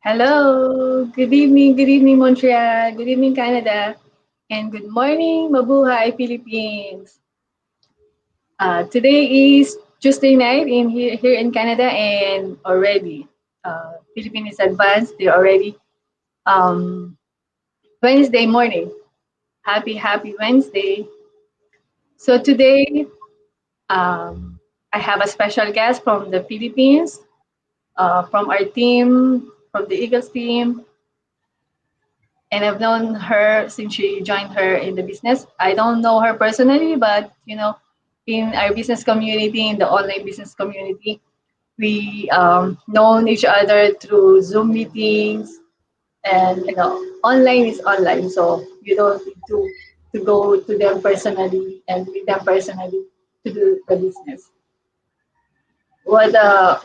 Hello, good evening Montreal, good evening Canada, and good morning Mabuhay Philippines. Today is Tuesday night in here in Canada, and already Philippines is advanced. They're already um, Wednesday morning. Happy Wednesday. So today I have a special guest from the Philippines, from our team, from the Eagles team, and I've known her since she joined her in the business. I don't know her personally, but in our business community, in the online business community, we known each other through Zoom meetings, and online is online, so you don't need to go to them personally and meet them personally to do the business. What the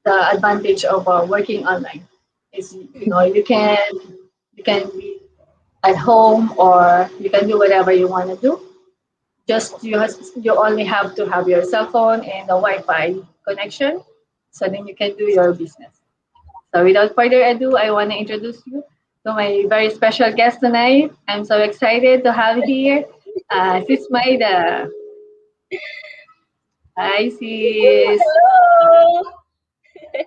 advantage of working online is, you can be at home, or you can do whatever you want to do. Just you only have to have your cell phone and a Wi-Fi connection, so then you can do your business. So without further ado, I want to introduce you to my very special guest tonight. I'm so excited to have here Sis Myda. Hi, sis. Hello!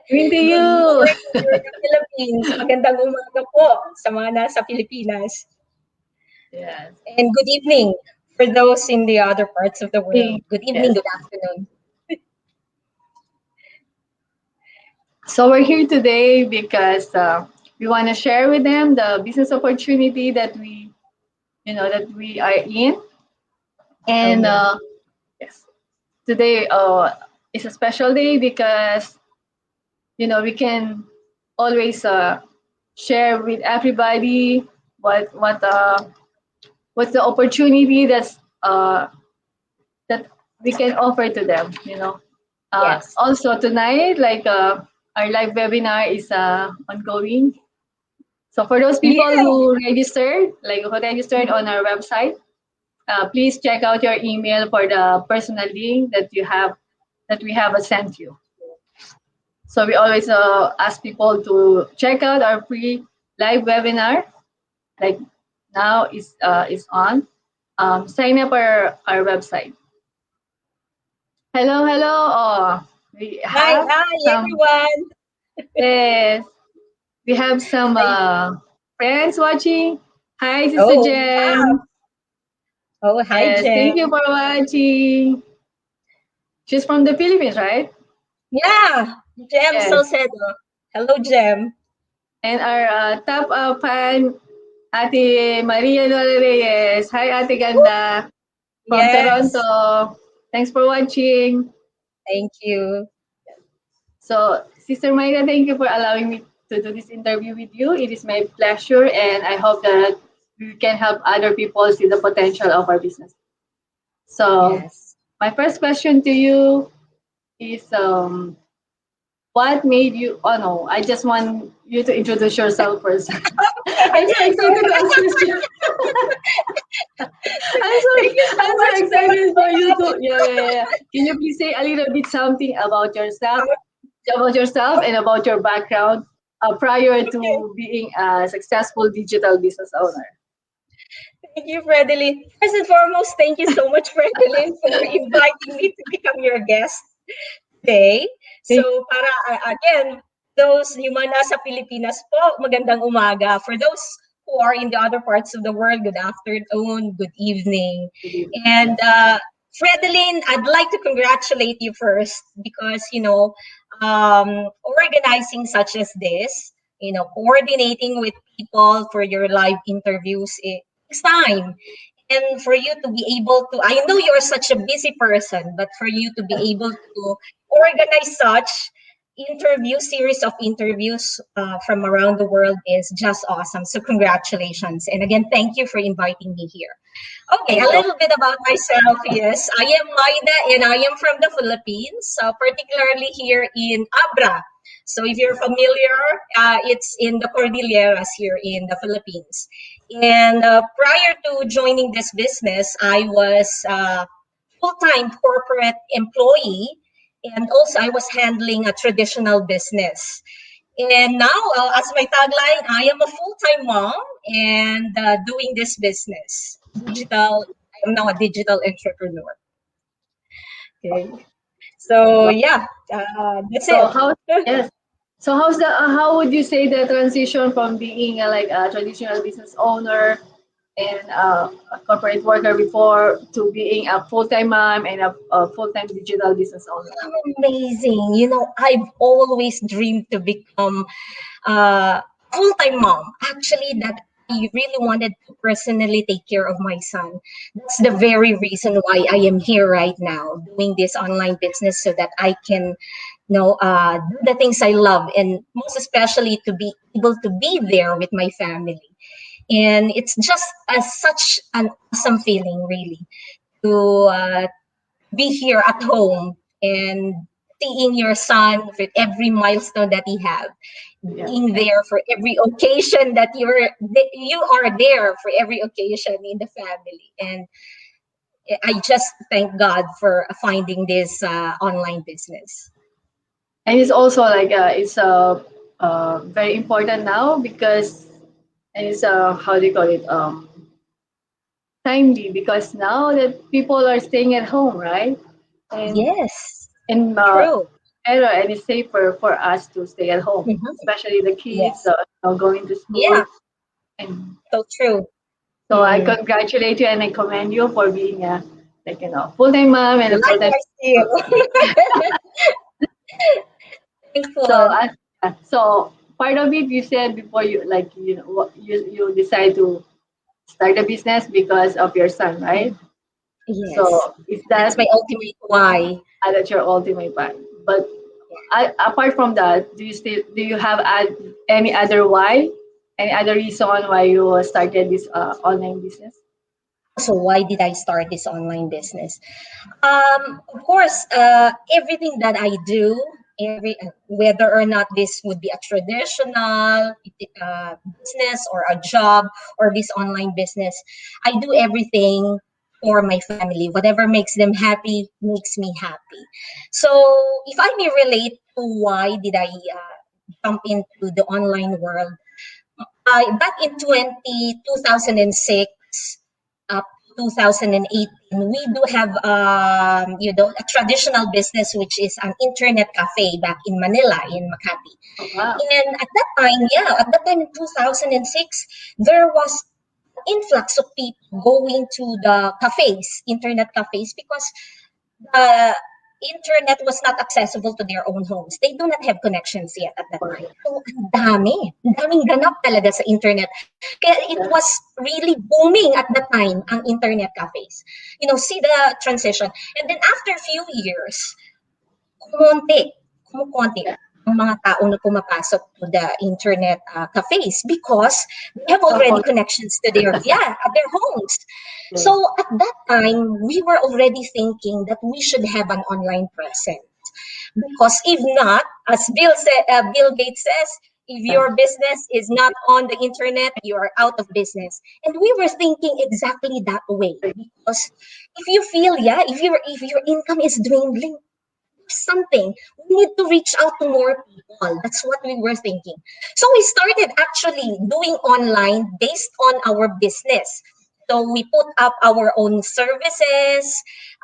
Greeting to Good you. morning here in the Philippines. Magandang umaga po sa mga nasa Pilipinas. Yes. And good evening for those in the other parts of the world. Good evening, Yes. good afternoon. So we're here today because we want to share with them the business opportunity that we are in, Oh, and yeah. yes, today is a special day because we can always share with everybody what's the opportunity that we can offer to them. Yes. Also tonight, like our live webinar is ongoing. So for those people Yeah. who registered on our website, please check out your email for the personal link that we have sent you. So we always ask people to check out our free live webinar. Like now is on. Sign up our website. Hello, hello. Oh, we Hi, have hi, some. everyone. Yes, we have some Hi. friends watching. Hi, Sister Oh, wow. Jem. Oh, hi, Yes, Jem. thank you for watching. She's from the Philippines, right? Yeah, Jem Yes. Salcedo. Hello, Jem. And our top fan, Ate Maria Lola Reyes. Hi, Ate Ganda from Yes, Toronto. Thanks for watching. thank you. So, Sister Mayra, thank you for allowing me to do this interview with you. It is my pleasure, and I hope that we can help other people see the potential of our business. So, Yes. my first question to you is, what made you? Oh no, I just want you to introduce yourself first. Okay. I'm so excited to ask questions. I'm so Thank you so I'm much so for excited for you to, having yeah, yeah, yeah. Can you please say a little bit something about yourself and about your background prior me. to being a successful digital business owner? Thank you, Fredeline. First and foremost, thank you so much, Fredeline, for inviting me to become your guest today. So, Thank para again, those yung mga nasa Pilipinas po, magandang umaga. For those who are in the other parts of the world, good afternoon, good evening. you. And Yes. Fredeline, I'd like to congratulate you first because, organizing such as this, coordinating with people for your live interviews, it takes time. And for you to be able to, I know you're such a busy person, but for you to be able to organize such series of interviews from around the world is just awesome. So congratulations. And again, thank you for inviting me here. Okay, Thank a you. little bit about myself. Yes, I am Myda and I am from the Philippines, particularly here in Abra. So if you're familiar, it's in the Cordilleras here in the Philippines. And prior to joining this business, I was full-time corporate employee, and also I was handling a traditional business. And now, as my tagline, I am a full-time mom and doing this business. I'm now a digital entrepreneur. Okay. So Wow. yeah, that's So it. how yes. So how's the how would you say the transition from being like a traditional business owner and a corporate worker before to being a full-time mom and a full-time digital business owner? Amazing. You know, I've always dreamed to become a full-time mom. Actually, that I really wanted to personally take care of my son. That's the very reason why I am here right now, doing this online business so that I can, do the things I love, and most especially to be able to be there with my family. And it's just such an awesome feeling, really, to be here at home and seeing your son with every milestone that he have, Yeah. being there for every occasion that you are there for every occasion in the family. And I just thank God for finding this online business. And it's also like it's very important now because and it's how do you call it timely because now that people are staying at home, right? And Yes, and true. better and it's safer for us to stay at home, Mhm. especially the kids Yes, going to yeah, school. And so true. so I Hmm. congratulate you and I commend you for being a like full time mom and a full time. Likewise to you. So Thankful. so part of it you said before you like you decide to start a business because of your son, right? Yes, So is that's that my ultimate why. that's your ultimate plan? But apart from that, do you have any other why, any other reason why you started this online business? So why did I start this online business? Of course, everything that I do, whether or not this would be a traditional business or a job or this online business, I do everything for my family. Whatever makes them happy makes me happy. So, if I may relate to why did I jump into the online world, back in 2006 up to 2018, we do have a traditional business which is an internet cafe back in Manila, in Makati. Oh, wow. And at that time in 2006, there was influx of people going to the cafes, internet cafes, because the internet was not accessible to their own homes. They do not have connections yet at that time. So, ang daming ganap talaga sa internet. Kaya it Yeah. was really booming at the time, ang internet cafes. See the transition. And then after a few years, kumonti, kumukonti Yeah. ang mga tao na pumapasok to the internet cafes because they have already Support. connections to at their homes. So Yes. at that time, we were already thinking that we should have an online presence. Because if not, as Bill Gates says, if Yeah. your business is not on the internet, you are out of business. And we were thinking exactly that way because if you feel, if your income is dwindling, something. We need to reach out to more people. That's what we were thinking. So we started actually doing online based on our business. So we put up our own services,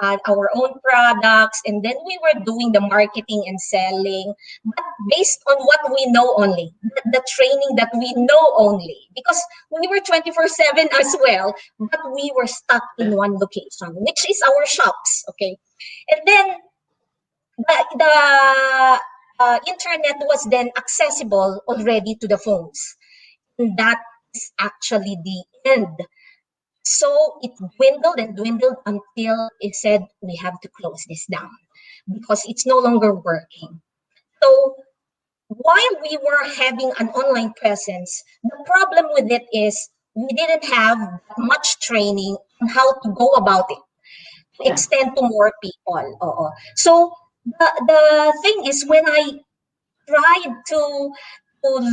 our own products, and then we were doing the marketing and selling, but based on what we know only, the training that we know only. Because we were 24/7 as well, but we were stuck in one location, which is our shops. Okay. And then the internet was then accessible already to the phones. And that is actually the end. So it dwindled and dwindled until it said we have to close this down because it's no longer working. So while we were having an online presence, the problem with it is we didn't have much training on how to go about it to Yeah. extend to more people. Oo. So the thing is when I tried to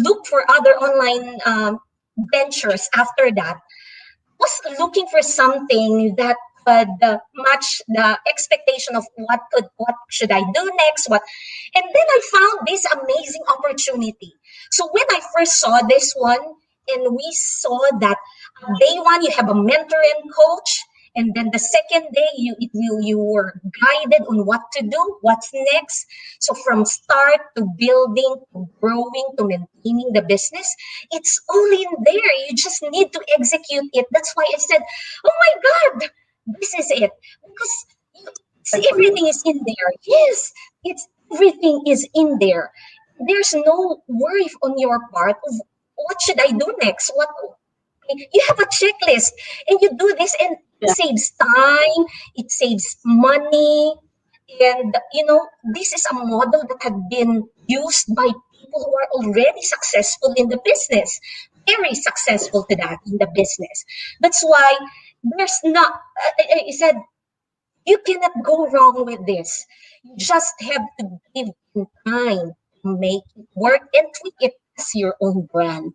look for other online ventures after that, was looking for something that match the expectation of what should I do next, what. And then I found this amazing opportunity. So when I first saw this one, and we saw that day one you have a mentor and coach, and then the second day you were guided on what to do, what's next. So from start to building to growing to maintaining the business, it's all in there. You just need to execute it. That's why I said, oh my God, this is it. Because Like for you. everything is in there. Yes, it's everything is in there. There's no worry on your part of what should I do next. What you have a checklist, and you do this, and it Yeah. saves time, it saves money, and this is a model that had been used by people who are already successful in the business, very successful to that in the business. That's why there's not. I said you cannot go wrong with this. You just have to give it time to make it work and tweak it as your own brand.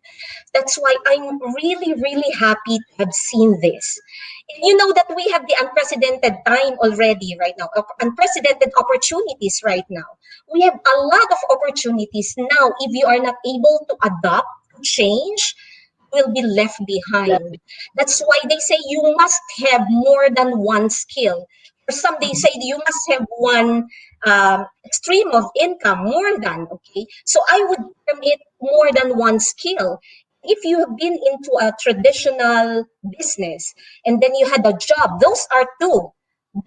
That's why I'm really, really happy to have seen this. And you know that we have the unprecedented time already right now, unprecedented opportunities right now. We have a lot of opportunities now. If you are not able to adapt, to change, will be left behind. That's why they say you must have more than one skill. For some, they say you must have one stream of income, more than, okay? So I would term it more than one skill. If you have been into a traditional business and then you had a job, those are two.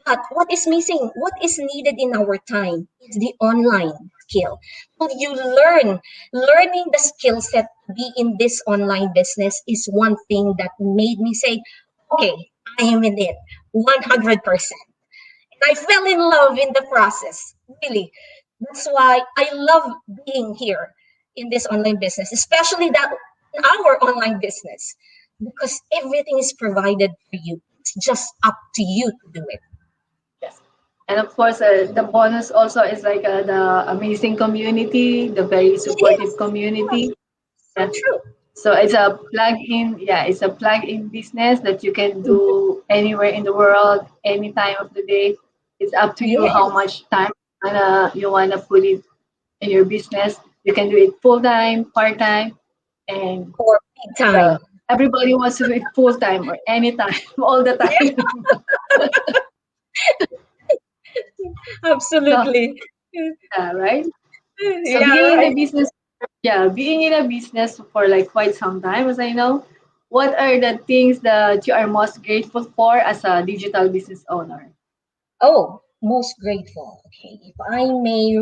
But what is missing, what is needed in our time is the online skill. So you learning the skill set to be in this online business is one thing that made me say, okay, I am in it 100%. And I fell in love in the process, really. That's why I love being here in this online business, especially that in our online business, because everything is provided for you. It's just up to you to do it. Yes. And of course, the bonus also is like the amazing community, the very supportive Yes, community. so Yeah. true. So it's a plug-in, yeah, it's a plug-in business that you can do anywhere in the world, any time of the day. It's up to you how Yes, much time you wanna put it in your business. You can do it full time, part time, and for big time. well, everybody wants to do it full time or anytime, all the time. So Absolutely. yeah, right. So Yeah, being in right. a business, yeah, being in a business for like quite some time, as I know, what are the things that you are most grateful for as a digital business owner? Oh, most grateful. Okay, if I may,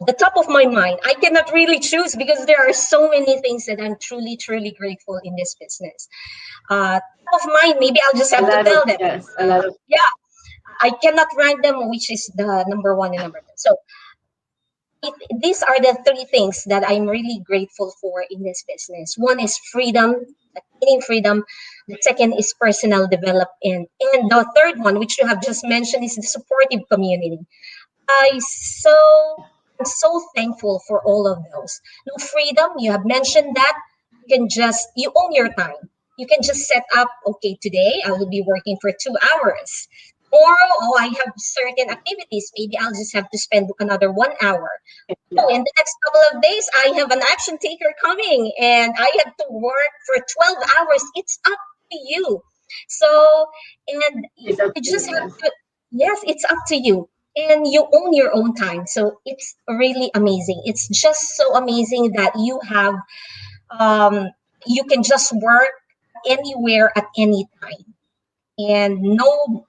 the top of my mind, I cannot really choose because there are so many things that I'm truly, truly grateful in this business. Top of mind, maybe I'll just A have to lot of tell them. yes, a lot of Yeah, I cannot rank them, which is the number one and number two. So these are the three things that I'm really grateful for in this business. One is freedom, meaning freedom. The second is personal development. And the third one, which you have just mentioned, is the supportive community. I so I'm so thankful for all of those. No freedom, you have mentioned that. You own your time. You can just set up, okay, today I will be working for 2 hours. Tomorrow, oh, I have certain activities. Maybe I'll just have to spend another 1 hour. yeah, Oh, in the next couple of days, I have an action taker coming and I have to work for 12 hours. It's up to you. So, and it's up you to just you. have Yes. to, yes, it's up to you. And you own your own time. So it's really amazing. It's just so amazing that um, you can just work anywhere at any time and no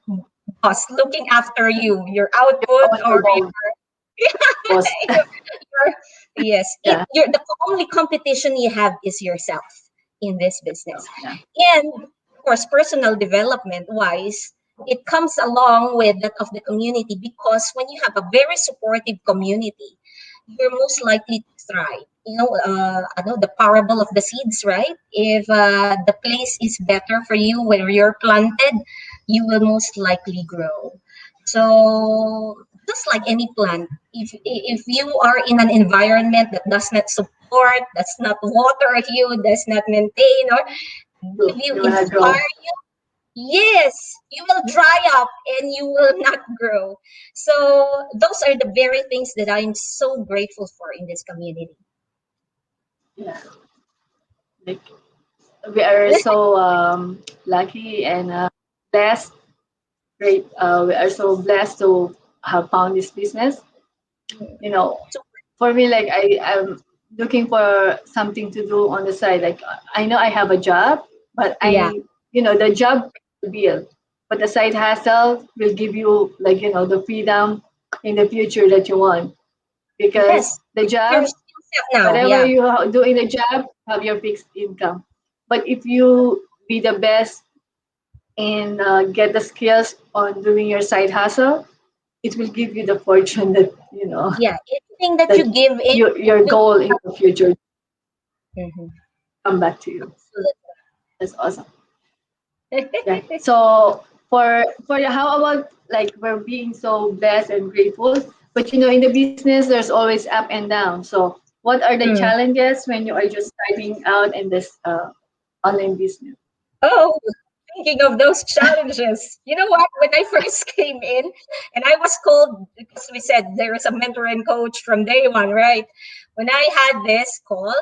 boss looking after you, your output Boss or or both, boss. yes, Yeah, the only competition you have is yourself in this business. yeah. And of course, personal development wise, it comes along with that of the community because when you have a very supportive community, you're most likely to thrive. I know the parable of the seeds, right? If the place is better for you where you're planted, you will most likely grow. So just like any plant, if you are in an environment that does not support, does not water you, does not maintain or give True. you You wanna grow. inspire you, Yes, you will dry up and you will not grow. So those are the very things that I'm so grateful for in this community. Yeah, like we are so lucky and blessed. Great. We are so blessed to have found this business. You know, So for me, like I'm looking for something to do on the side. Like I know I have a job, but yeah, the job pays the bill, but the side hustle will give you like the freedom in the future that you want because yes, the your job, skill set now. whatever Yeah, you do in the job, have your fixed income. But if you be the best and get the skills on doing your side hustle, it will give you the fortune that yeah. Anything that that you give in, it your will goal in the future mhm, come back to you. absolutely. That's awesome. Yeah. So how about like we're being so blessed and grateful, but in the business there's always up and down. So what are the Mm. challenges when you are just starting out in this online business? Oh, thinking of those challenges. You know what? When I first came in, and I was called because we said there is a mentor and coach from day one, right? When I had this call,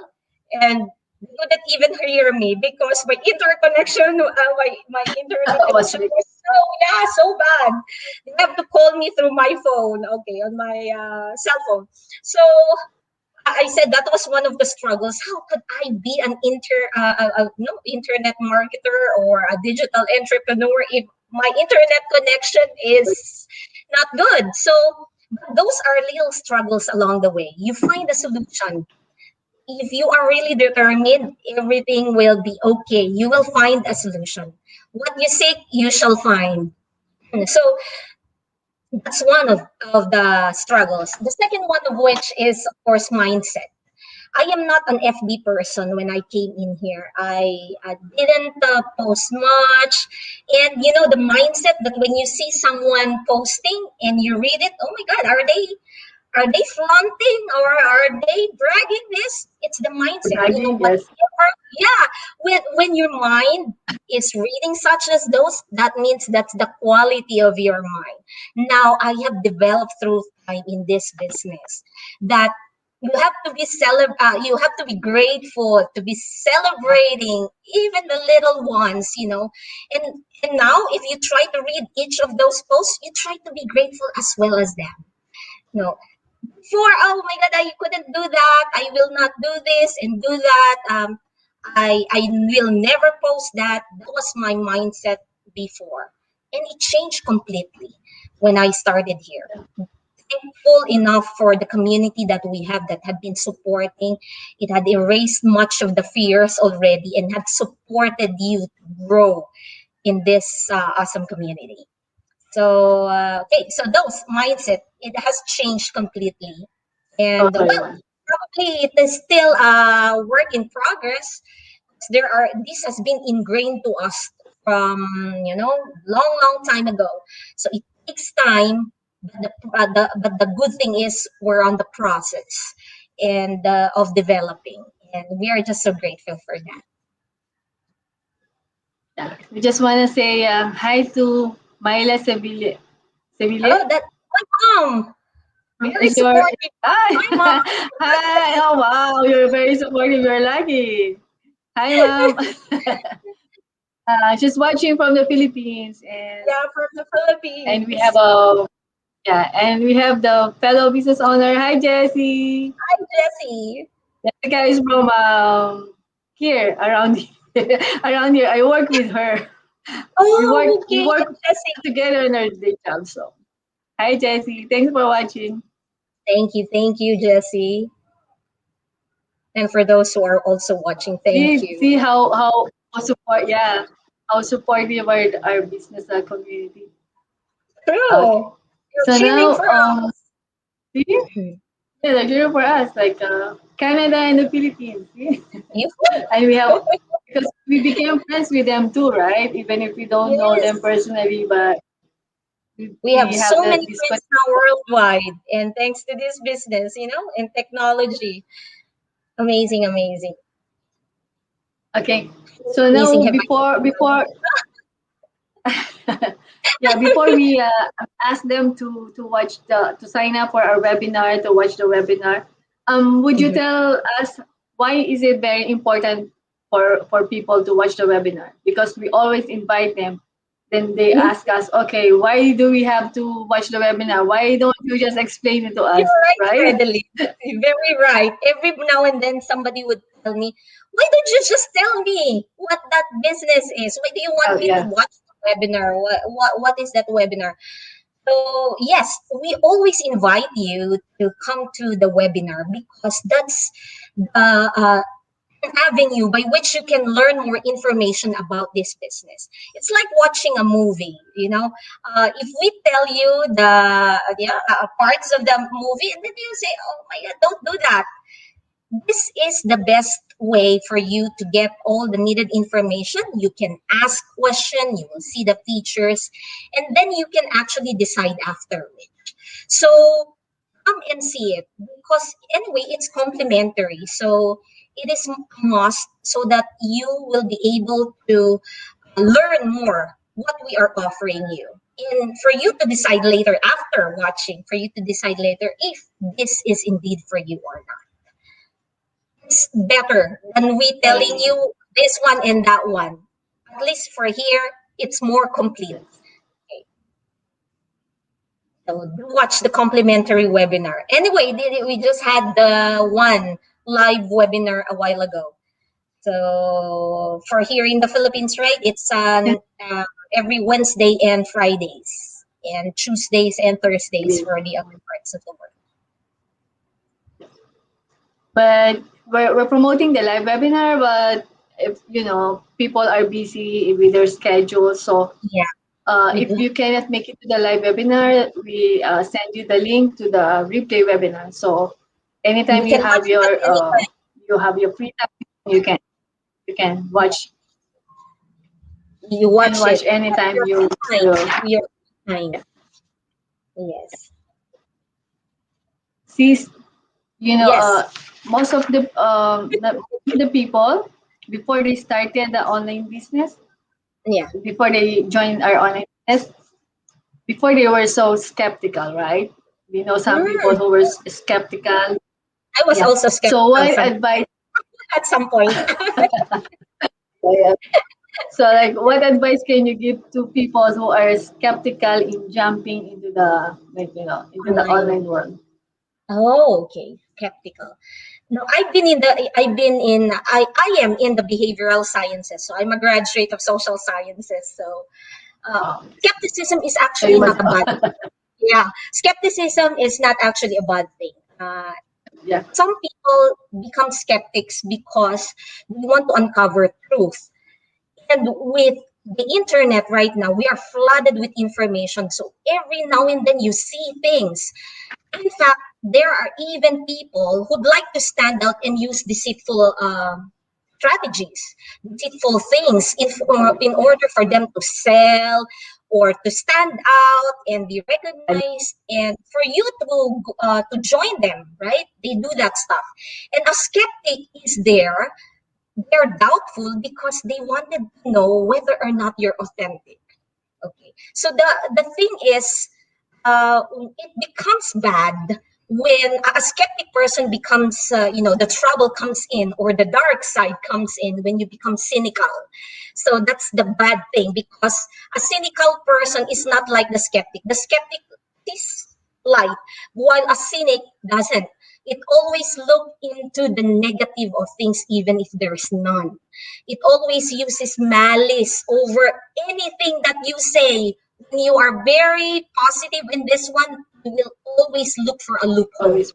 and they couldn't even hear me because my interconnection, my internet Was connection like, was so bad. They have to call me through my phone, okay, on my cell phone. So I said that was one of the struggles. How could I be an no, internet marketer or a digital entrepreneur if my internet connection is not good? So those are little struggles along the way. You find a solution. If you are really determined, everything will be okay. You will find a solution. What you seek, you shall find. So that's one of the struggles. The second one of which is, of course, mindset. I am not an FB person when I came in here. I didn't post much. And the mindset that when you see someone posting and you read it, oh my God, are they flaunting or are they bragging this? It's the mindset. bragging, yes. Whatever, yeah. When your mind is reading such as those, that means that's the quality of your mind. Now I have developed through time in this business that you have to be grateful to be celebrating even the little ones. And and now if you try to read each of those posts, you try to be grateful as well as them. No, before, oh my God, I couldn't do that. I will not do this and do that. I will never post that. That was my mindset before, and it changed completely when I started here. Thankful enough for the community that we have that have been supporting. It had erased much of the fears already and had supported you to grow in this awesome community. So okay, so those mindset, it has changed completely. And Totally well, one. probably it is still a work in progress. This has been ingrained to us from long time ago. So it takes time, but the good thing is we're on the process and of developing, and we are just so grateful for that. Yeah. We just want to say hi to Myla Seville. Oh, Seville? that my mom, very Is your supportive. Hi. Hi, mom. Hi. Oh wow, you're very supportive. You're lucky. Hi, mom. She's watching from the Philippines, Yeah, from the and we have Philippines. the fellow business owner. Hi, Jessie. Hi, Jessie. Jessica is from here around around here. I work with her. Oh, We okay, work Jessie. together in our day job. So hi, Jessie. Thanks for watching. Thank you, Jessie. And for those who are also watching, thank you. See how support how supportive our business community. Okay. True. You're So cheering now for us. see, yeah, they're here for us like Canada and the Philippines. See? You, And we have because we became friends with them too, right? Even if we don't know them yes. personally, but We we have have so many this friends now worldwide. And thanks to this business, and technology. Amazing, amazing. okay. So Amazing. now Have I before Yeah, before we ask them to watch to sign up for our webinar, to watch the webinar, would you Mhm. tell us why is it very important for people to watch the webinar? Because we always invite them, then they Mhm. ask us, okay, why do we have to watch the webinar? Why don't you just explain it to us, You're right, right? Fredeline. Very right. Every now and then somebody would tell me, why don't you just tell me what that business is? Why do you want Oh, me to yeah. watch the webinar? What is that webinar? So, yes, we always invite you to come to the webinar because that's an avenue by which you can learn more information about this business. It's like watching a movie, you know. If we tell you the parts of the movie, and then you say, "Oh my God, don't do that." This is the best way for you to get all the needed information. You can ask questions, you will see the features, and then you can actually decide afterward. So come and see it because anyway, it's complimentary. So it is a must so that you will be able to learn more what we are offering you. And for you to decide later after watching, for you to decide later if this is indeed for you or not. It's better than we telling you this one and that one. At least for here, it's more complete. Yes. Okay. So do watch the complimentary webinar. Anyway, we just had the one live webinar a while ago. So for here in the Philippines, right, it's on every Wednesday and Fridays, and Tuesdays and Thursdays Yes. for the other parts of the world. But we're promoting the live webinar, but if people are busy with their schedule, so Yeah, we if do. you cannot make it to the live webinar, we send you the link to the replay webinar. So You anytime can watch it at any time. you have your free time, you can Yeah, watch you you can watch watch it at anytime your you time. will. Your time. Yes. See, Yes. most of the people before they started the online business, Yeah. before they joined our online business, before they were so skeptical, right? We know some people Mm, who were skeptical. I was Yeah. also So skeptical what some advice? at some point. So like, what advice can you give to people who are skeptical in jumping into the into the Online. online world? Oh, okay. Skeptical. No, I am in the behavioral sciences. So I'm a graduate of social sciences. So skepticism is So actually you must, not a bad. Yeah, skepticism is not actually a bad thing. yeah, Some people become skeptics because they want to uncover truth. And with the internet right now, we are flooded with information. So every now and then you see things. In fact, there are even people who'd like to stand out and use deceitful strategies, deceitful things in order for them to sell or to stand out and be recognized and for you to join them, right? They do that stuff. And a skeptic is there, they're doubtful because they wanted to know whether or not you're authentic. Okay. So the thing is, it becomes bad when a skeptic person becomes, the trouble comes in or the dark side comes in when you become cynical. So that's the bad thing because a cynical person is not like the skeptic. The skeptic sees light while a cynic doesn't. It always look into the negative of things even if there's none. It always uses malice over anything that you say. When you are very positive in this one, you will always look for a loophole. always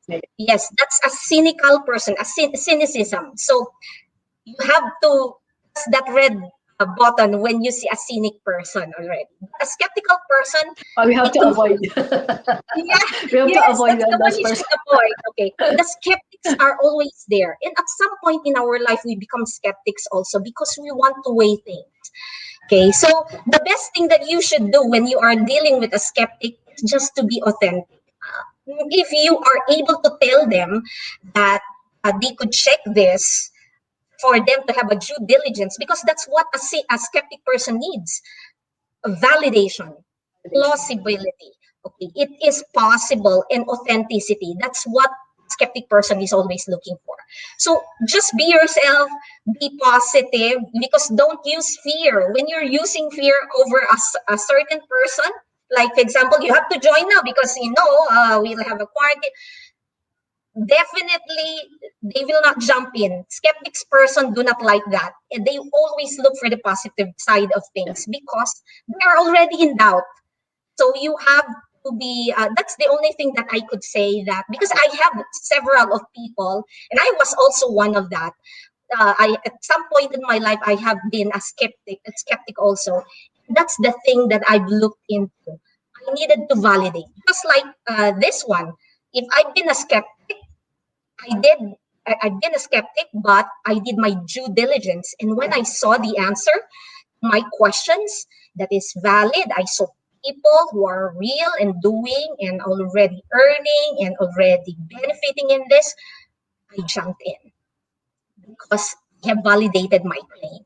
negative. Yes, that's a cynical person, cynicism. So you have to press that red button when you see a cynic person already. A skeptical person, But we have they to confirm. avoid. Yeah, We have to yes, avoid that's the one those you persons. should avoid. Okay. The skeptics are always there. And at some point in our life, we become skeptics also because we want to weigh things. Okay. So the best thing that you should do when you are dealing with a skeptic is just to be authentic. If you are able to tell them that they could check this for them to have a due diligence, because that's what a skeptic person needs. validation, plausibility. Okay, it is possible, and authenticity. That's what skeptic person is always looking for. So just be yourself, be positive, because don't use fear. When you're using fear over a certain person, like for example, you have to join now because we'll have a quarantine. Definitely they will not jump in. Skeptics person do not like that, and they always look for the positive side of things because they are already in doubt. So you have to be, that's the only thing that I could say, that because I have several of people, and I was also one of that. I at some point in my life I have been a skeptic also. That's the thing that I've looked into. I needed to validate, just like this one. If I've been a skeptic, I did. I've been a skeptic, but I did my due diligence, and when I saw the answer my questions that is valid, I saw people who are real and doing and already earning and already benefiting in this, I jumped in because I have validated my claim.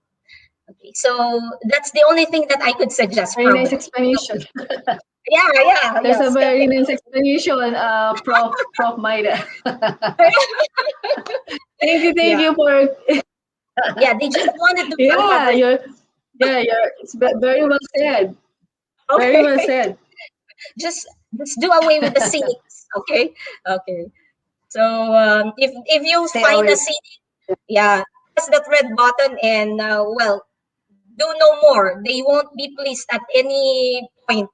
Okay, so that's the only thing that I could suggest Very nice probably. explanation. Yeah, yeah, There's yeah. a very Skeptic. nice explanation, Prof. Myda. Thank Yeah, you for yeah. They just wanted to yeah, have it's very well said. Very well okay. said. Just do away with the cynics. Okay, okay. So if you Stay find a away. cynic, yeah, press that red button and well, do no more. They won't be pleased at any point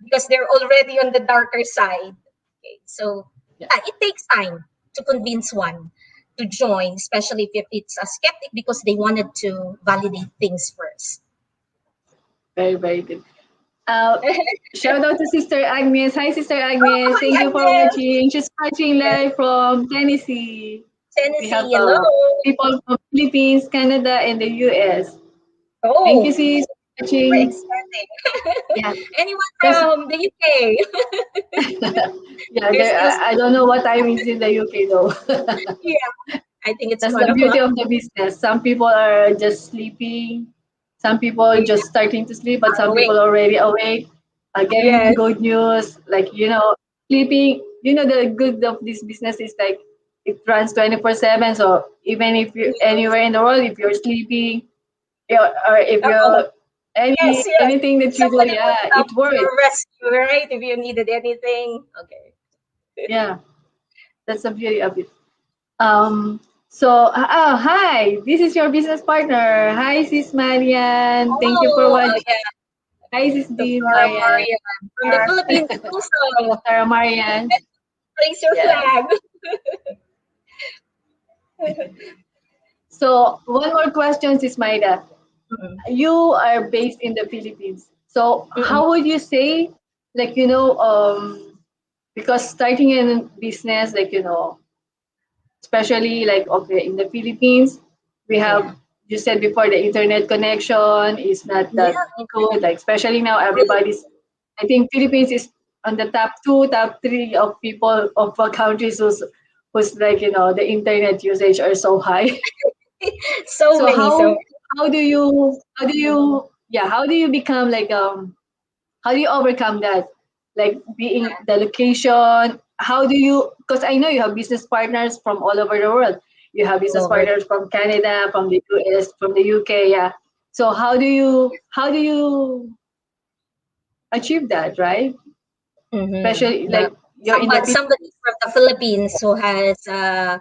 because they're already on the darker side. Okay, so Yeah, yeah, it takes time to convince one to join, especially if it's a skeptic because they wanted to validate things first. very good. Uh, Shout out to Sister Agnes. Hi, Sister Agnes. Hi, Thank you for Agnes. watching. She's watching Yes, live from Tennessee. We Tennessee. have Hello. people from Philippines, Canada, and the US. Thank you, Oh, sis, for we're watching. expanding. Yeah, Anyone just from the UK? yeah. They're There, still, I don't know what time is in the UK though. yeah, I think it's That's one the beauty o'clock. of the business. Some people are just sleeping. Some people Yeah, just starting to sleep, but some awake. people already awake, getting the Yes, good news. Like sleeping. The good of this business is like it runs 24/7. So even if you're anywhere in the world, if you're sleeping, or if oh, you're yes. anything that you do, Somebody yeah, will come it to works. your rescue, right? If you needed anything. Okay. Yeah, that's the beauty of it. So, hi, this is your business partner. Hi, Sis Marian. Thank you for Oh, watching. yeah, Hi, Sis to Dean Flora Marian. Maria from the Sarah, Philippines also. Sarah Marian. Raise your Yes. flag. So, one more question, Sis Maida. Mm-mm, You are based in the Philippines. So, mm-mm, how would you say, like, because starting in business, like, especially like okay in the Philippines we yeah. have you said before the internet connection is not that Yeah, good like especially now true. everybody's I think Philippines is on the top two top three of people of countries who's like the internet usage are so high. So So many. So how do you become like how do you overcome that? Like being the location, how do you, because I know you have business partners from all over the world. You have all business over. partners from Canada, from the US, from the UK, yeah. So how do you achieve that, right? Especially Mm-hmm. like you're in the Somebody from the Philippines who has a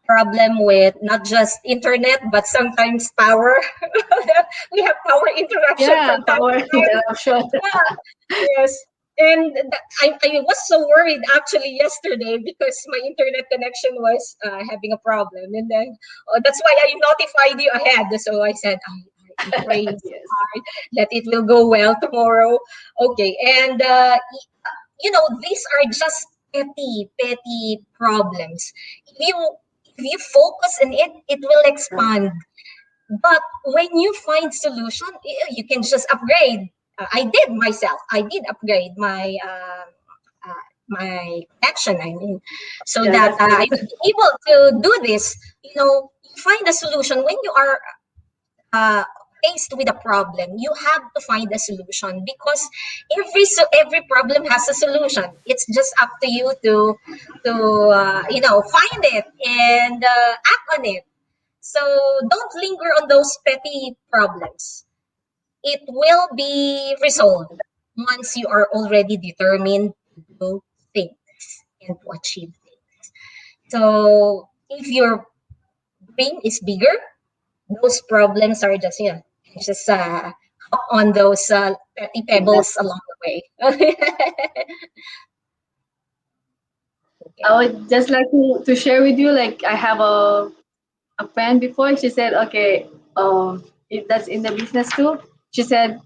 problem with not just internet but sometimes power. We have power interruption yeah, from time power to time. interruption. Yes. And I was so worried actually yesterday because my internet connection was having a problem. And then that's why I notified you ahead. So I said, I pray Yes. hard that it will go well tomorrow. Okay. And, these are just petty problems. If you focus on it, it will expand. But when you find solution, you can just upgrade. I did myself. I did upgrade my connection. I mean, so Yeah, that that's I good. was able to do this. You find a solution when you are uh, faced with a problem, you have to find a solution because every problem has a solution. It's just up to you to find it and act on it. So don't linger on those petty problems. It will be resolved once you are already determined to do things and to achieve things. So if your dream is bigger, those problems are just hop on those petty pebbles Exactly. along the way. I Okay. would just like to share with you, like I have a friend before. She said, okay, if that's in the business too. She said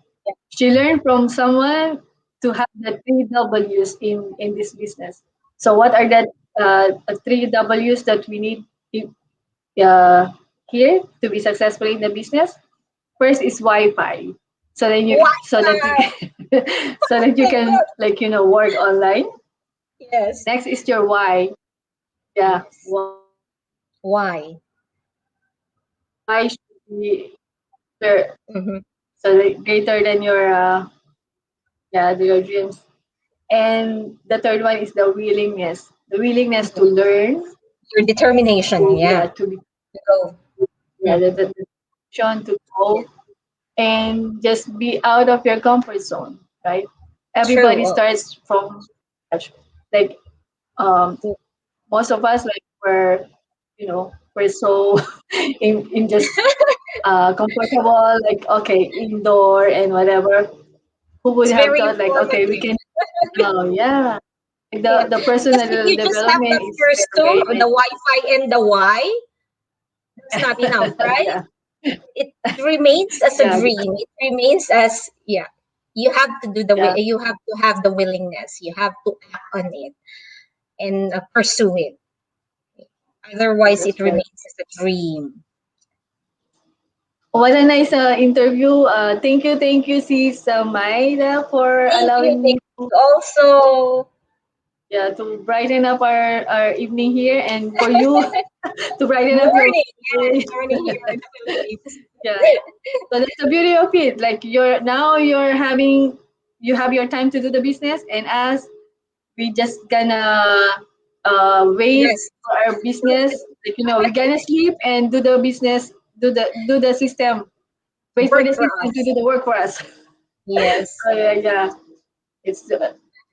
she learned from someone to have the three W's in this business. So what are the three W's that we need i- uh, here to be successful in the business? First is Wi-Fi, so that you Wi-Fi. can so that you can, like, work online. Yes. Next is your why. Yeah, Yes. why. Why? Your why should be greater, Hmm. so greater than your dreams. And the third one is the willingness to Hmm. learn, Your determination. to Yeah. yeah, to be To go. yeah, Hmm. the decision to go Yes. and just be out of your comfort zone, right? True. Everybody starts from scratch. Like, um, most of us, like, we're so in just comfortable, like, okay, indoor and whatever. Who would It's have very thought, like, okay, we informative. can, yeah, like Yeah. the Because if personal you just have development the is first two, very, the very Wi-Fi and the why, that's not enough, right? yeah, It remains as a yeah, dream. It remains as, yeah. You have to do yeah, you have to have the willingness. You have to act on it and pursue it. Otherwise, it that's right. remains as a dream. What a nice interview. Thank you, sis Myda, for Thank allowing you me also. to brighten up our evening here, and for you to brighten up your Morning, day. yeah, morning here in the Philippines. Yeah. So that's the beauty of it. Like, you have your time to do the business, and us, we just gonna wait Yes, for our business. Like, we're gonna sleep and do the business, do the system. Wait for work the for system to us. do the work for us. Yes, Oh, yeah, yeah. It's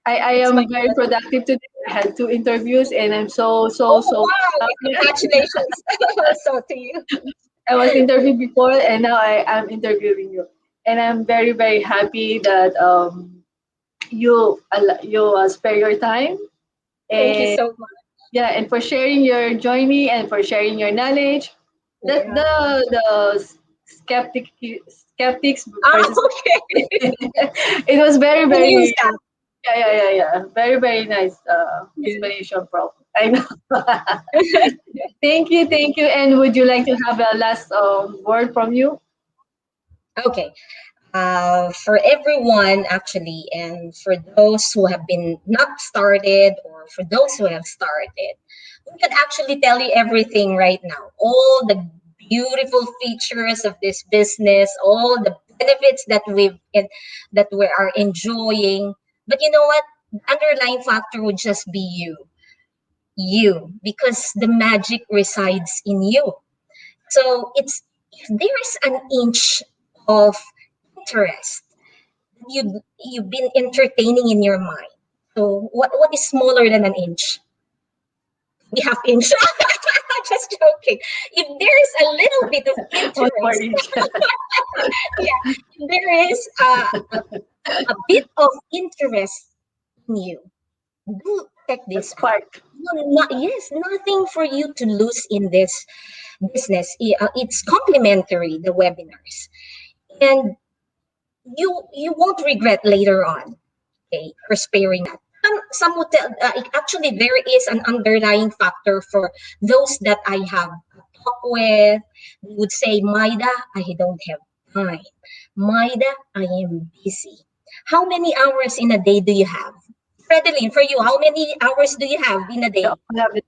I it's am much very better. productive today. I had two interviews, and I'm Oh so wow! happy. Congratulations also to you. I was interviewed before, and now I am interviewing you, and I'm very happy that you spare your time, Thank you and so much. yeah, and for sharing your journey and for sharing your knowledge. That Yeah. the skeptic skeptics Ah, versus okay. it was I very can use very that. yeah, very nice Yeah. explanation, prof. I know. Thank you. And would you like to have a last word from you? Okay. For everyone, actually, and for those who have been not started or for those who have started, we could actually tell you everything right now. All the beautiful features of this business, all the benefits that we are enjoying. But you know what? The underlying factor would just be you, because the magic resides in you. So it's if there's an inch of interest you've been entertaining in your mind. So what is smaller than an inch? The half inch. Just joking. If there is a little bit of One more interest, each. yeah, if there is a bit of interest in you, do check A this out. spark. Yes, nothing for you to lose in this business. It's complimentary, the webinars, and you won't regret later on. Okay, for sparing that. Some would tell, actually, there is an underlying factor for those that I have talked with. They would say, Myda, I don't have time. Myda, I am busy. How many hours in a day do you have? Fredeline, for you, how many hours do you have in a We day? all have it.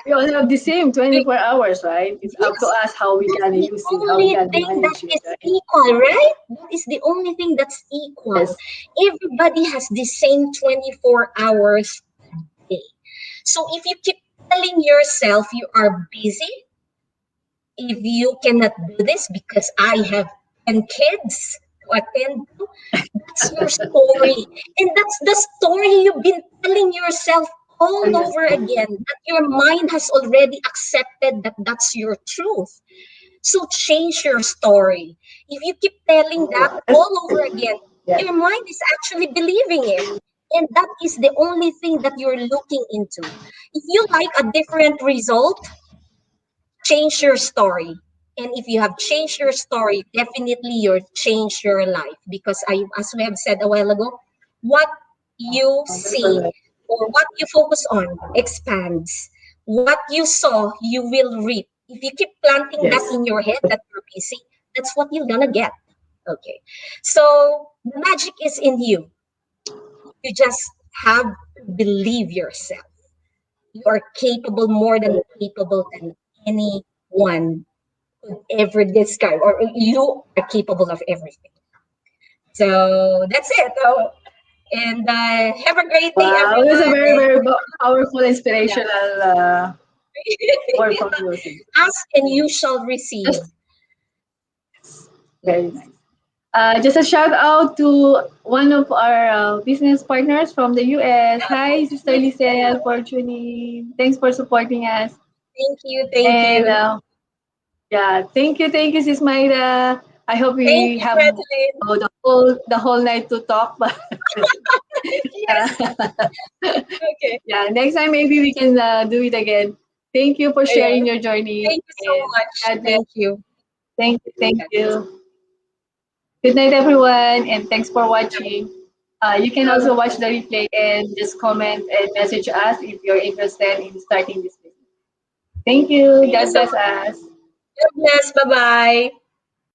We all have the same 24 hours, right? It's up to Yes, us how we that's gonna the use it, how we only gonna thing that manage it, is right? equal, right? That is the only thing that's equal. Yes, Everybody has the same 24 hours a day. So if you keep telling yourself you are busy, if you cannot do this because I have 10 kids to attend to, that's your story. And that's the story you've been telling yourself all yes, over again, that your mind has already accepted that that's your truth. So change your story. If you keep telling that oh, all over again, yes, your mind is actually believing it. And that is the only thing that you're looking into. If you like a different result, change your story. And if you have changed your story, definitely you'll change your life. Because as we have said a while ago, what you that's see correct. or what you focus on expands. What you sow, you will reap. If you keep planting that Yes, in your head that you're busy, that's what you're gonna get. Okay. So the magic is in you. You just have to believe yourself. You are capable, more than capable than anyone could ever describe, or you are capable of everything. So that's it. Oh, and have a great day, wow, it was a everyone. very, very powerful, Yeah. inspirational word from you. Ask and you shall receive. Just very Yes. nice. Just a shout out to one of our business partners from the US. Hi, Sister Thank Lisel, for tuning. Thanks for supporting us. you. Thank And you. yeah, thank you, Sis Myda. I hope Thank we you, have Madeline. the whole night to talk. But Yes. Okay. yeah, next time maybe we can do it again. Thank you for Yeah. sharing your journey. Thank you so And much. God bless. Thank you. Thank you. Thank God bless. you. Good night, everyone, and thanks for watching. You can also watch the replay and just comment and message us if you're interested in starting this business. Thank you. Thank you God so bless much. us. God bless. Bye bye.